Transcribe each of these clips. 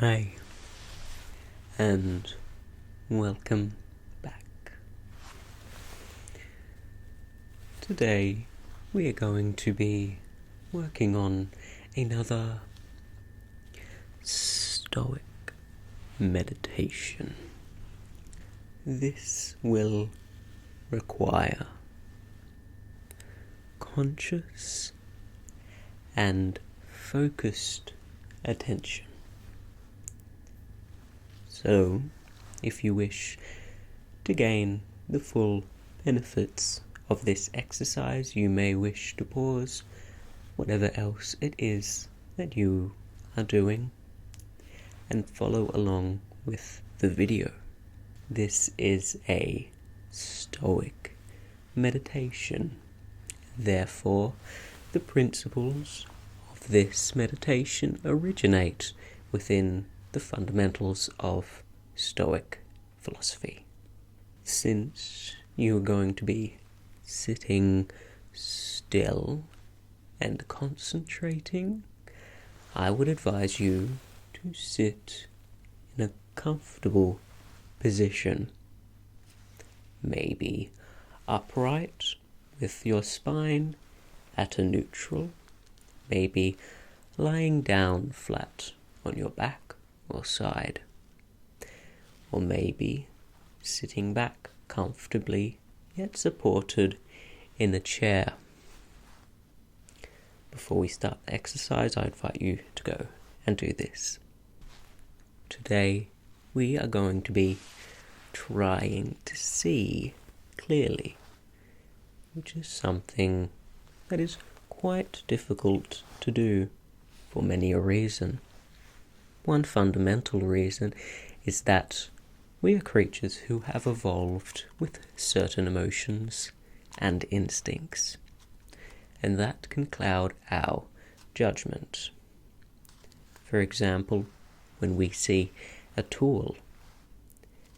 Hi, and welcome back. Today we are going to be working on another Stoic meditation. This will require conscious and focused attention. So, if you wish to gain the full benefits of this exercise, you may wish to pause whatever else it is that you are doing and follow along with the video. This is a Stoic meditation. Therefore, the principles of this meditation originate within the fundamentals of Stoic philosophy. Since you are going to be sitting still and concentrating, I would advise you to sit in a comfortable position, maybe upright with your spine at a neutral, maybe lying down flat on your back or side, or maybe sitting back comfortably yet supported in a chair. Before we start the exercise, I invite you to go and do this. Today we are going to be trying to see clearly, which is something that is quite difficult to do for many a reason. One fundamental reason is that we are creatures who have evolved with certain emotions and instincts, and that can cloud our judgment. For example, when we see a tool,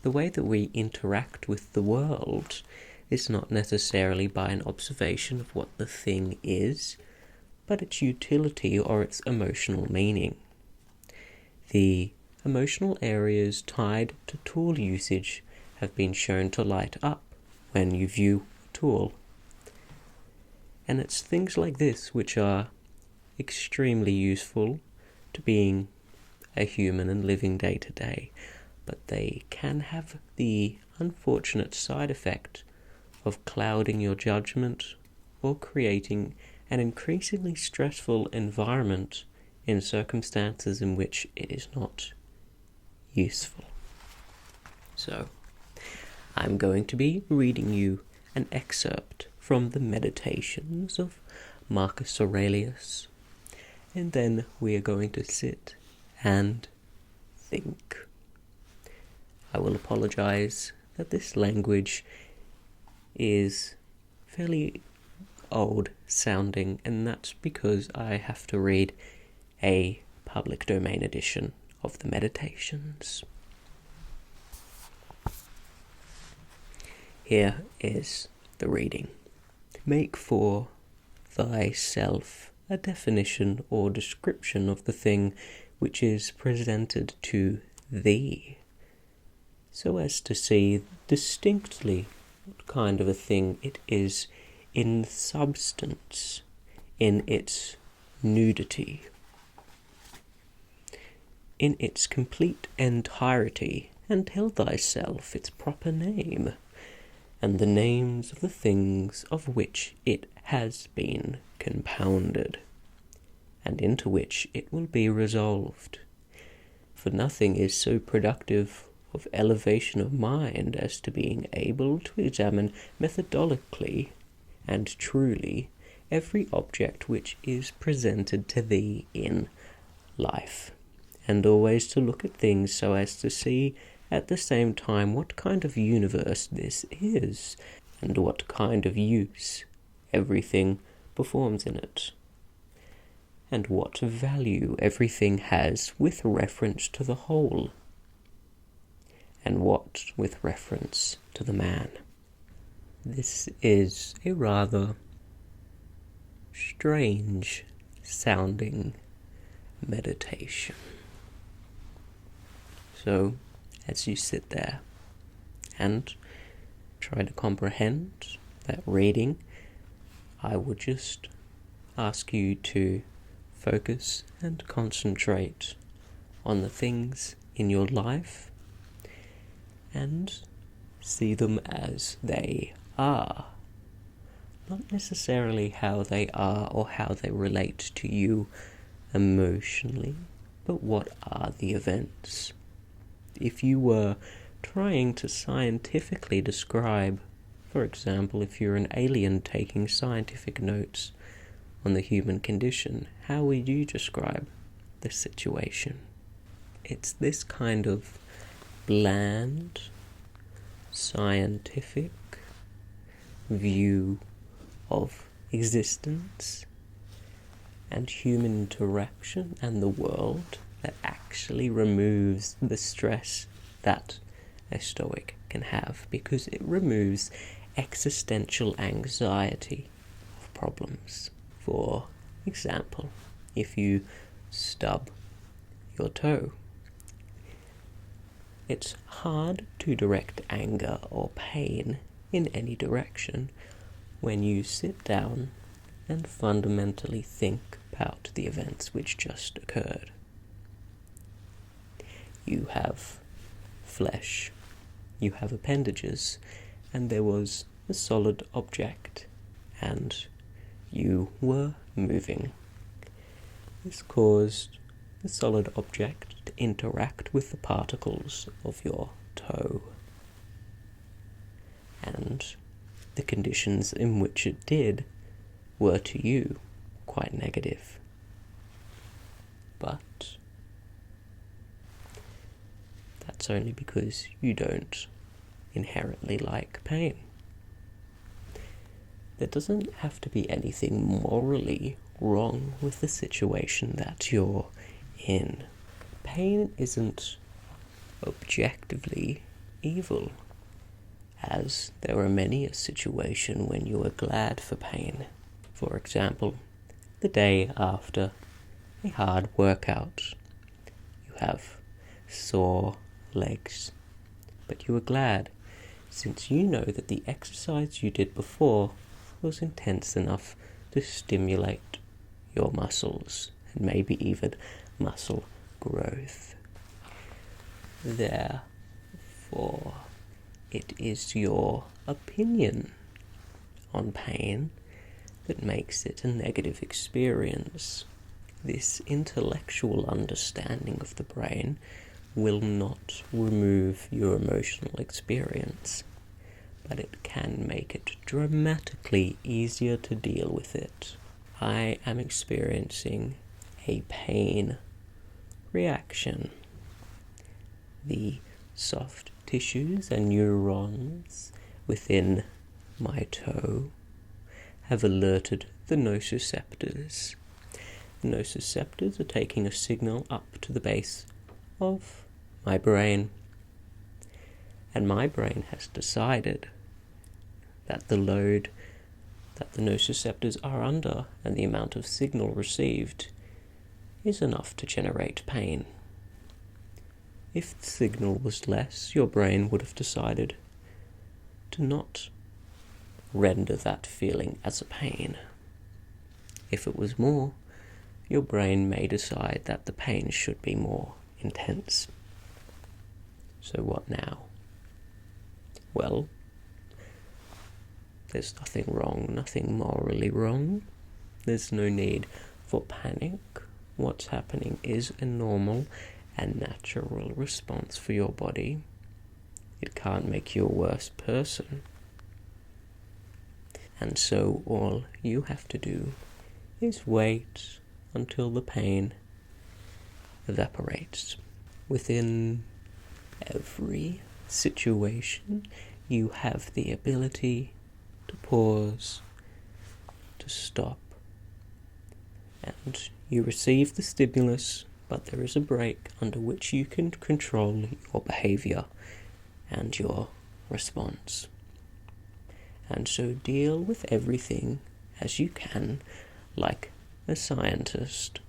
the way that we interact with the world is not necessarily by an observation of what the thing is, but its utility or its emotional meaning. The emotional areas tied to tool usage have been shown to light up when you view a tool. And it's things like this which are extremely useful to being a human and living day to day, but they can have the unfortunate side effect of clouding your judgment or creating an increasingly stressful environment in circumstances in which it is not useful. So, I'm going to be reading you an excerpt from the Meditations of Marcus Aurelius, and then we are going to sit and think. I will apologize that this language is fairly old sounding, and that's because I have to read a public domain edition of the Meditations. Here is the reading. Make for thyself a definition or description of the thing which is presented to thee, so as to see distinctly what kind of a thing it is in substance, in its nudity, in its complete entirety, and tell thyself its proper name, and the names of the things of which it has been compounded, and into which it will be resolved. For nothing is so productive of elevation of mind as to being able to examine methodically and truly every object which is presented to thee in life, and always to look at things so as to see at the same time what kind of universe this is, and what kind of use everything performs in it, and what value everything has with reference to the whole, and what with reference to the man. This is a rather strange sounding meditation. So, as you sit there and try to comprehend that reading, I would just ask you to focus and concentrate on the things in your life and see them as they are. Not necessarily how they are or how they relate to you emotionally, but what are the events. If you were trying to scientifically describe, for example, if you're an alien taking scientific notes on the human condition, how would you describe the situation? It's this kind of bland, scientific view of existence and human interaction and the world that actually removes the stress that a Stoic can have, because it removes existential anxiety of problems. For example, if you stub your toe, it's hard to direct anger or pain in any direction when you sit down and fundamentally think about the events which just occurred. You have flesh, you have appendages, and there was a solid object, and you were moving. This caused the solid object to interact with the particles of your toe, and the conditions in which it did were to you quite negative. But that's only because you don't inherently like pain. There doesn't have to be anything morally wrong with the situation that you're in. Pain isn't objectively evil, as there are many a situation when you are glad for pain. For example, the day after a hard workout, you have sore legs, but you are glad since you know that the exercise you did before was intense enough to stimulate your muscles and maybe even muscle growth. Therefore, it is your opinion on pain that makes it a negative experience. This intellectual understanding of the brain will not remove your emotional experience, but it can make it dramatically easier to deal with it. I am experiencing a pain reaction. The soft tissues and neurons within my toe have alerted the nociceptors. The nociceptors are taking a signal up to the base of my brain, and my brain has decided that the load that the nociceptors are under and the amount of signal received is enough to generate pain. If the signal was less, your brain would have decided to not render that feeling as a pain. If it was more, your brain may decide that the pain should be more intense. So what now? Well, there's nothing wrong, nothing morally wrong. There's no need for panic. What's happening is a normal and natural response for your body. It can't make you a worse person. And so all you have to do is wait until the pain evaporates. Within every situation, you have the ability to pause, to stop, and you receive the stimulus, but there is a break under which you can control your behavior and your response. And so deal with everything as you can, like a scientist.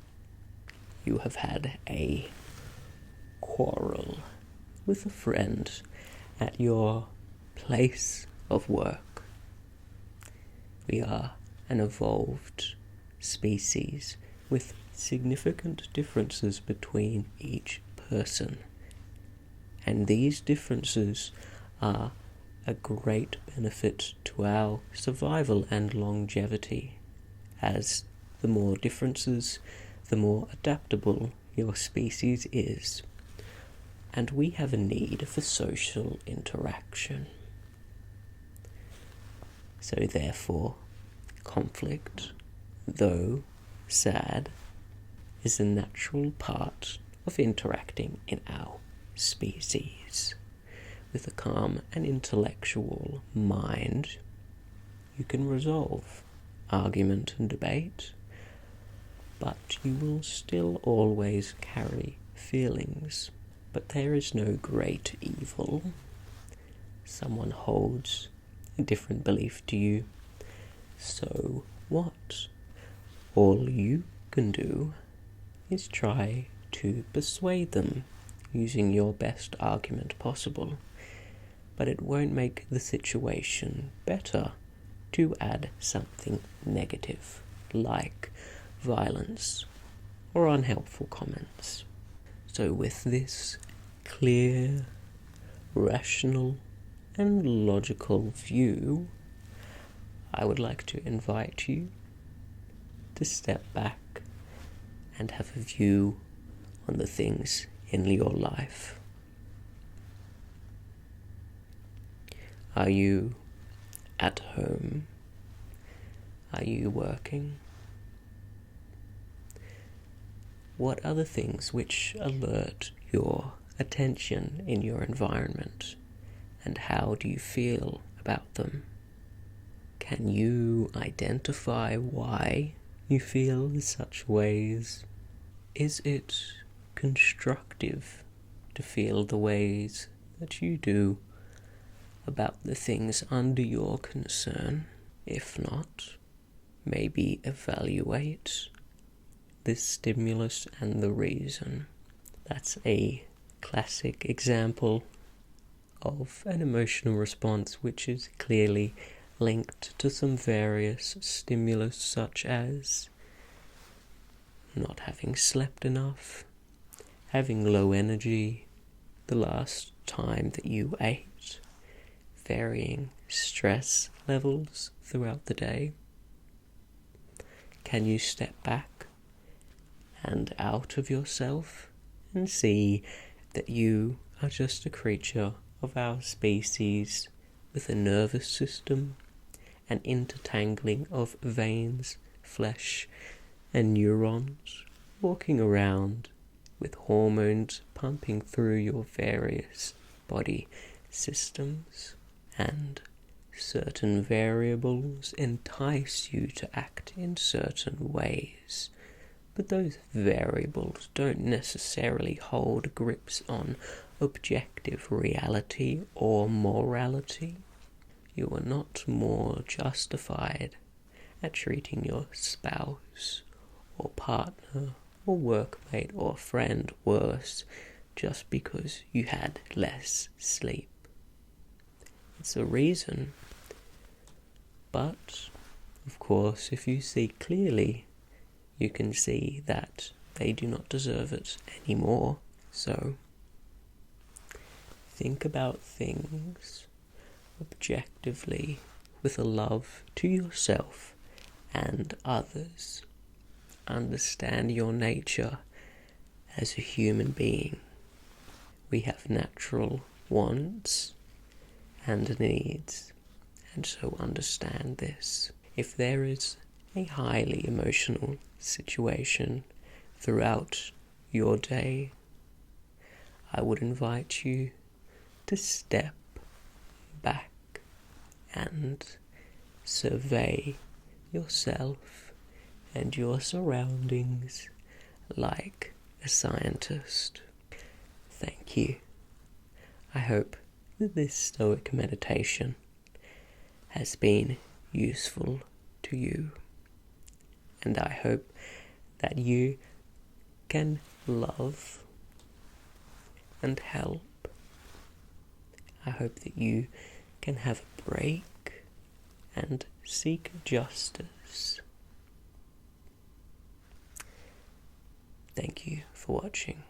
You have had a quarrel with a friend at your place of work. We are an evolved species with significant differences between each person. And these differences are a great benefit to our survival and longevity, as the more differences, the more adaptable your species is. And we have a need for social interaction. So therefore, conflict, though sad, is a natural part of interacting in our species. With a calm and intellectual mind, you can resolve argument and debate, but you will still always carry feelings. But there is no great evil. Someone holds a different belief to you. So what? All you can do is try to persuade them using your best argument possible. But it won't make the situation better to add something negative, like violence or unhelpful comments. So with this clear, rational, and logical view, I would like to invite you to step back and have a view on the things in your life. Are you at home? Are you working? What are the things which alert your attention in your environment, and how do you feel about them? Can you identify why you feel in such ways? Is it constructive to feel the ways that you do about the things under your concern? If not, maybe evaluate this stimulus and the reason. That's a classic example of an emotional response which is clearly linked to some various stimulus, such as not having slept enough, having low energy the last time that you ate, varying stress levels throughout the day. Can you step back and out of yourself and see that you are just a creature of our species with a nervous system, an intertangling of veins, flesh, and neurons, walking around with hormones pumping through your various body systems, and certain variables entice you to act in certain ways. But those variables don't necessarily hold grips on objective reality or morality. You are not more justified at treating your spouse or partner or workmate or friend worse just because you had less sleep. It's a reason. But, of course, if you see clearly, you can see that they do not deserve it anymore. So, think about things objectively with a love to yourself and others. Understand your nature as a human being. We have natural wants and needs, and so understand this. If there is a highly emotional situation throughout your day, I would invite you to step back and survey yourself and your surroundings like a scientist. Thank you. I hope that this Stoic meditation has been useful to you, and I hope that you can love and help I hope that you can have a break and seek justice. Thank you for watching.